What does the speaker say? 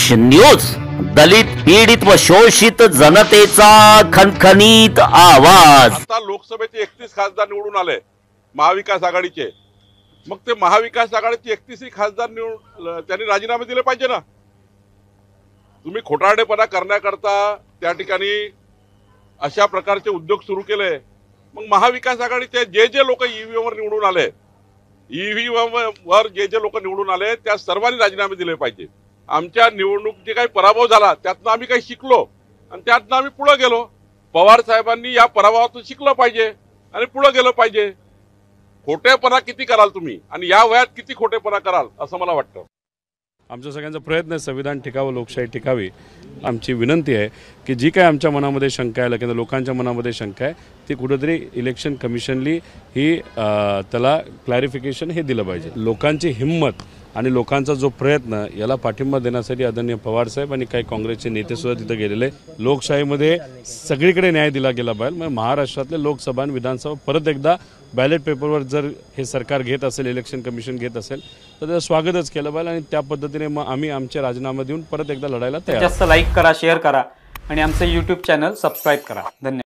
Maharashtra news, दलित पीडित व शोषित जनतेचा खणखणीत आवाज। आता लोकसभेचे 31 खासदार निवडून आले महाविकास आघाडीचे। मग ते महाविकास आघाडीचे 31 खासदार निवडून त्यांनी राजीनामे दिले पाहिजे ना। तुम्ही खोटारडेपणा करण्याकरता त्या ठिकाणी अशा प्रकारचे उद्योग सुरू केले। मग महाविकास आघाडीचे जे लोक ईव्हीएम वर निवडून आले, ईव्हीएम वर जे लोक निवडून आले त्या सर्वांनी राजीनामे दिले पाहिजे। आमच्या निवडणूक जे काही पराभव झाला त्यातनं आम्ही काही शिकलो आणि त्यातनं आम्ही पुढे गेलो। पवार साहेबांनी या पराभवातून शिकलं पाहिजे आणि पुढे गेलं पाहिजे। खोटेपणा किती कराल तुम्ही आणि या वयात किती खोटेपणा कराल असं मला वाटतं। आमचा सगळ्यांचा प्रयत्न आहे संविधान टिकावं, लोकशाही टिकावी। आमची विनंती आहे की जी काय आमच्या मनामध्ये शंका आहे किंवा लोकांच्या मनामध्ये शंका आहे ती कुठेतरी इलेक्शन कमिशनली ही त्याला क्लॅरिफिकेशन हे दिलं पाहिजे। लोकांची हिंमत आणि लोकांचा जो प्रयत्न याला पाठिंबा देण्यासाठी आदरणीय पवार साहेब आणि काही काँग्रेसचे नेते सुद्धा तिथे गेलेले। लोकशाहीमध्ये सगळीकडे न्याय दिला गेला पाहिजे। महाराष्ट्रातले लोकसभा आणि विधानसभा परत एकदा बॅलेट पेपरवर जर हे सरकार घेत असेल, इलेक्शन कमिशन घेत असेल तर त्याचं स्वागतच केलं पाहिजे आणि त्या पद्धतीने मग आम्ही आमचे राजीनामे देऊन परत एकदा लढायला तयार। जास्त लाईक करा, शेअर करा आणि आमचे YouTube चॅनल सबस्क्राईब करा। धन्यवाद।